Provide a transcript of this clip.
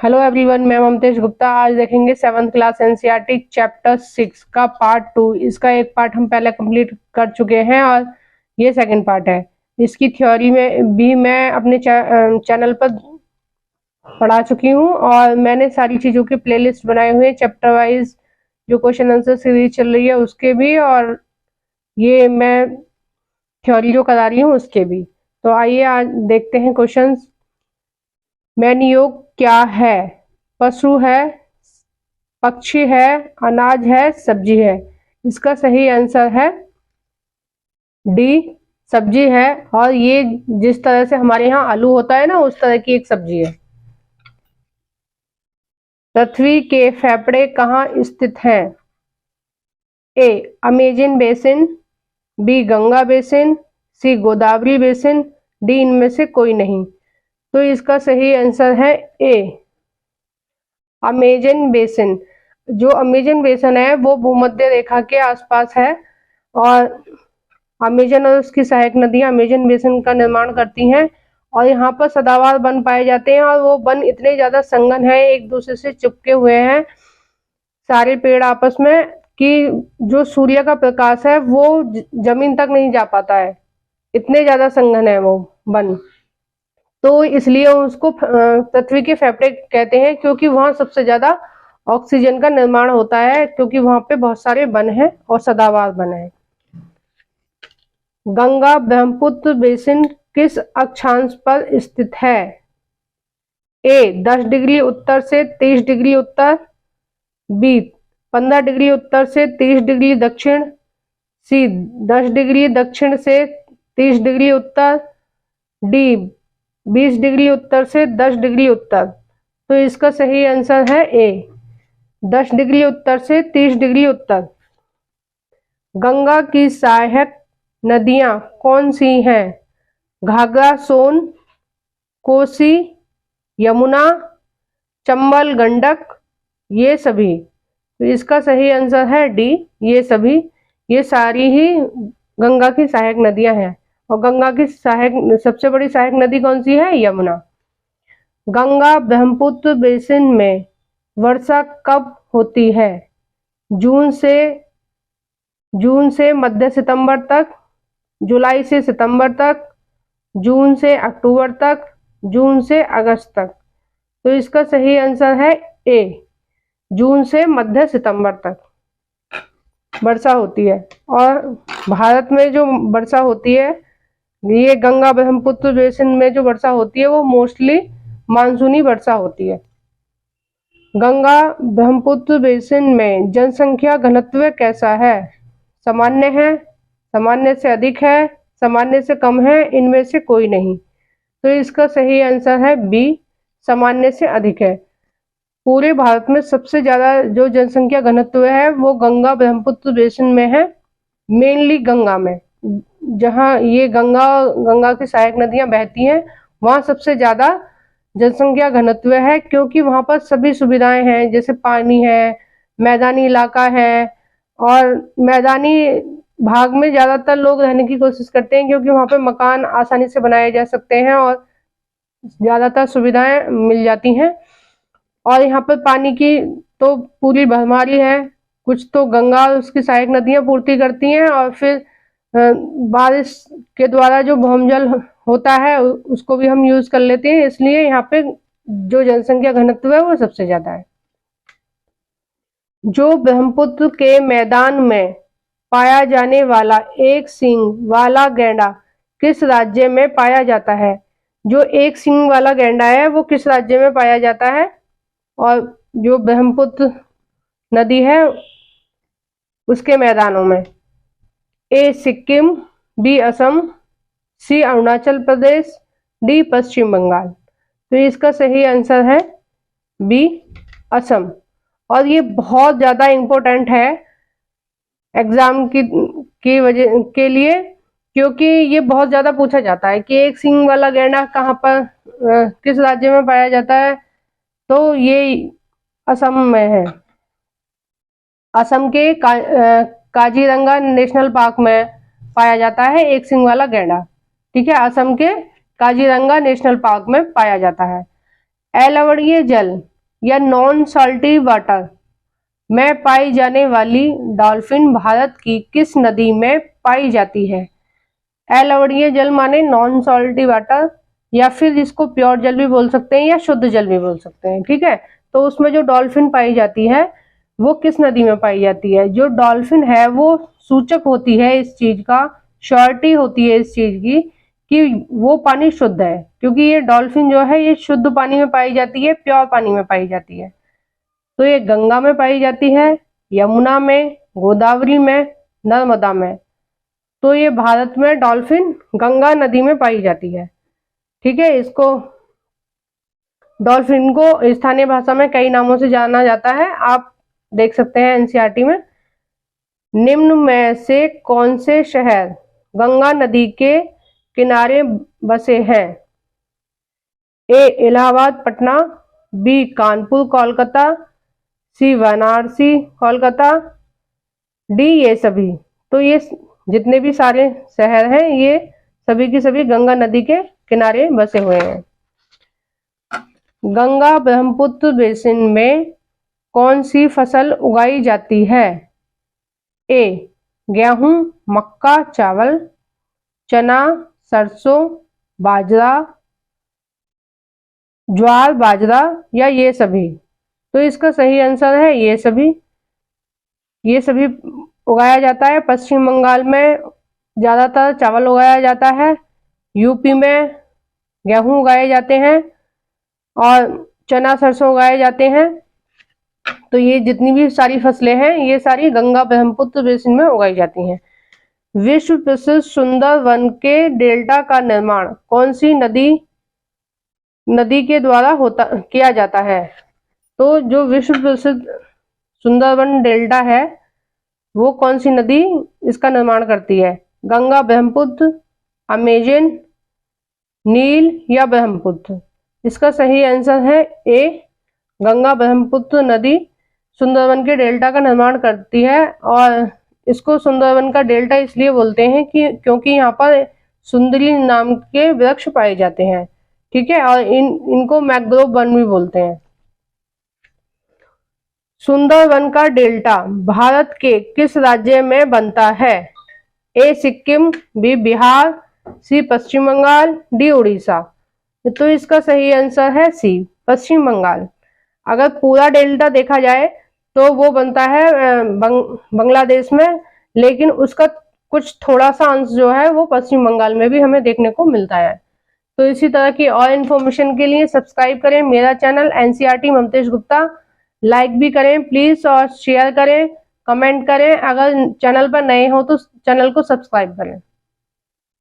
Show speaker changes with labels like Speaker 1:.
Speaker 1: Hello everyone, मैं ममतेश गुप्ता। आज देखेंगे 7th क्लास एनसीईआरटी चैप्टर 6 का पार्ट 2। इसका एक पार्ट हम पहले कंप्लीट कर चुके हैं और ये सेकंड पार्ट है। इसकी थ्योरी में भी मैं अपने चैनल पर पढ़ा चुकी हूँ और मैंने सारी चीज़ों के प्लेलिस्ट बनाए हुए हैं, चैप्टर वाइज जो क्वेश्चन आंसर सीरीज चल रही है उसके भी, और ये मैं थ्योरी जो करा रही हूँ उसके भी। तो आइए आज देखते हैं क्वेश्चंस। मैन्योग क्या है? पशु है, पक्षी है, अनाज है, सब्जी है। इसका सही आंसर है डी, सब्जी है। और ये जिस तरह से हमारे यहाँ आलू होता है ना, उस तरह की एक सब्जी है। पृथ्वी के फेफड़े कहाँ स्थित हैं? A, Amazon basin, B, Ganga basin, C, Godavari basin, D, इनमें से कोई नहीं। तो इसका सही आंसर है ए, अमेजन बेसिन। जो अमेजन बेसिन है वो भूमध्य रेखा के आसपास है और अमेजन और उसकी सहायक नदियां अमेजन बेसिन का निर्माण करती हैं और यहाँ पर सदाबहार वन पाए जाते हैं और वो वन इतने ज्यादा संघन है, एक दूसरे से चिपके हुए हैं सारे पेड़ आपस में, कि जो सूर्य का प्रकाश है वो जमीन तक नहीं जा पाता है, इतने ज्यादा संघन है वो वन। तो इसलिए उसको पृथ्वी के फेफड़े कहते हैं, क्योंकि वहां सबसे ज्यादा ऑक्सीजन का निर्माण होता है, क्योंकि वहां पे बहुत सारे वन हैं और सदाबहार वन है। गंगा ब्रह्मपुत्र बेसिन किस अक्षांश पर स्थित है? ए, 10 डिग्री उत्तर से 30 डिग्री उत्तर, बी, 15 डिग्री उत्तर से 30 डिग्री दक्षिण, सी, 10 डिग्री दक्षिण से 30 डिग्री उत्तर, डी, 20 डिग्री उत्तर से 10 डिग्री उत्तर। तो इसका सही आंसर है ए, 10 डिग्री उत्तर से 30 डिग्री उत्तर। गंगा की सहायक नदियां कौन सी हैं? घाघरा, सोन, कोसी, यमुना, चंबल, गंडक, ये सभी। तो इसका सही आंसर है डी, ये सभी। ये सारी ही गंगा की सहायक नदियां हैं और गंगा की सहायक सबसे बड़ी सहायक नदी कौन सी है? यमुना। गंगा ब्रह्मपुत्र बेसिन में वर्षा कब होती है? जून से मध्य सितंबर तक, जुलाई से सितंबर तक, जून से अक्टूबर तक, जून से अगस्त तक। तो इसका सही आंसर है ए, जून से मध्य सितंबर तक वर्षा होती है। और भारत में जो वर्षा होती है, ये गंगा ब्रह्मपुत्र बेसिन में जो वर्षा होती है वो मोस्टली मानसूनी वर्षा होती है। गंगा ब्रह्मपुत्र बेसिन में जनसंख्या घनत्व कैसा है? सामान्य है, सामान्य से अधिक है, सामान्य से कम है, इनमें से कोई नहीं। तो इसका सही आंसर है बी, सामान्य से अधिक है। पूरे भारत में सबसे ज्यादा जो जनसंख्या घनत्व है वो गंगा ब्रह्मपुत्र बेसिन में है, मेनली गंगा में। जहां ये गंगा की सहायक नदियां बहती हैं वहां सबसे ज्यादा जनसंख्या घनत्व है, क्योंकि वहां पर सभी सुविधाएं हैं, जैसे पानी है, मैदानी इलाका है। और मैदानी भाग में ज्यादातर लोग रहने की कोशिश करते हैं, क्योंकि वहां पे मकान आसानी से बनाए जा सकते हैं और ज्यादातर सुविधाएं मिल जाती हैं। और यहाँ पर पानी की तो पूरी भरमारी है, कुछ तो गंगा और उसकी सहायक नदियां पूर्ति करती हैं और फिर बारिश के द्वारा जो भौमजल होता है उसको भी हम यूज कर लेते हैं, इसलिए यहाँ पे जो जनसंख्या घनत्व है वो सबसे ज्यादा है। जो ब्रह्मपुत्र के मैदान में पाया जाने वाला एक सींग वाला गैंडा किस राज्य में पाया जाता है? जो एक सींग वाला गैंडा है वो किस राज्य में पाया जाता है? और जो ब्रह्मपुत्र नदी है उसके मैदानों में। ए, सिक्किम, बी, असम, सी, अरुणाचल प्रदेश, डी, पश्चिम बंगाल। तो इसका सही आंसर है बी, असम। और ये बहुत ज्यादा इम्पोर्टेंट है एग्जाम की वजह के लिए, क्योंकि ये बहुत ज्यादा पूछा जाता है कि एक सींग वाला गैंडा कहाँ पर किस राज्य में पाया जाता है। तो ये असम में है। असम के काजीरंगा नेशनल पार्क में पाया जाता है एक सींग वाला गैंडा। ठीक है, असम के काजीरंगा नेशनल पार्क में पाया जाता है। अलवणीय जल या नॉन सॉल्टी वाटर में पाई जाने वाली डॉल्फिन भारत की किस नदी में पाई जाती है? अलवणीय जल माने नॉन सॉल्टी वाटर, या फिर इसको प्योर जल भी बोल सकते हैं या शुद्ध जल भी बोल सकते हैं। ठीक है, तो उसमें जो डॉल्फिन पाई जाती है वो किस नदी में पाई जाती है? जो डॉल्फिन है वो सूचक होती है इस चीज का, श्योरिटी होती है इस चीज की कि वो पानी शुद्ध है, क्योंकि ये डॉल्फिन जो है ये शुद्ध पानी में पाई जाती है, प्योर पानी में पाई जाती है। तो ये गंगा में पाई जाती है, यमुना में, गोदावरी में, नर्मदा में। तो ये भारत में डॉल्फिन गंगा नदी में पाई जाती है। ठीक है, इसको डॉल्फिन को स्थानीय भाषा में कई नामों से जाना जाता है, आप देख सकते हैं एनसीईआरटी में। निम्न में से कौन से शहर गंगा नदी के किनारे बसे हैं? ए इलाहाबाद पटना, बी कानपुर कोलकाता, सी वाराणसी कोलकाता, डी ये सभी। तो ये जितने भी सारे शहर हैं ये सभी की सभी गंगा नदी के किनारे बसे हुए हैं। गंगा ब्रह्मपुत्र बेसिन में कौन सी फसल उगाई जाती है? ए गेहूं, मक्का, चावल, चना, सरसों, बाजरा, ज्वार बाजरा, या ये सभी। तो इसका सही आंसर है ये सभी। ये सभी उगाया जाता है। पश्चिम बंगाल में ज्यादातर चावल उगाया जाता है, यूपी में गेहूं उगाए जाते हैं और चना सरसों उगाए जाते हैं। तो ये जितनी भी सारी फसलें हैं ये सारी गंगा ब्रह्मपुत्र बेसिन में उगाई जाती हैं। विश्व प्रसिद्ध सुंदर वन के डेल्टा का निर्माण कौन सी नदी के द्वारा किया जाता है? तो जो विश्व प्रसिद्ध सुंदरवन डेल्टा है वो कौन सी नदी इसका निर्माण करती है? गंगा, ब्रह्मपुत्र, अमेजन, नील या ब्रह्मपुत्र? इसका सही आंसर है ए गंगा ब्रह्मपुत्र नदी सुंदरवन के डेल्टा का निर्माण करती है। और इसको सुंदरवन का डेल्टा इसलिए बोलते हैं कि क्योंकि यहाँ पर सुंदरी नाम के वृक्ष पाए जाते हैं। ठीक है, और इनको मैंग्रोव वन भी बोलते हैं। सुंदरवन का डेल्टा भारत के किस राज्य में बनता है? ए सिक्किम, बी बिहार, सी पश्चिम बंगाल, डी उड़ीसा। तो इसका सही आंसर है सी पश्चिम बंगाल। अगर पूरा डेल्टा देखा जाए तो वो बनता है बांग्लादेश में, लेकिन उसका कुछ थोड़ा सा अंश जो है वो पश्चिम बंगाल में भी हमें देखने को मिलता है। तो इसी तरह की और इन्फॉर्मेशन के लिए सब्सक्राइब करें मेरा channel NCERT Mamtesh Gupta. Like भी करें प्लीज और शेयर करें, कमेंट करें। अगर चैनल पर नए हो तो चैनल को सब्सक्राइब करें।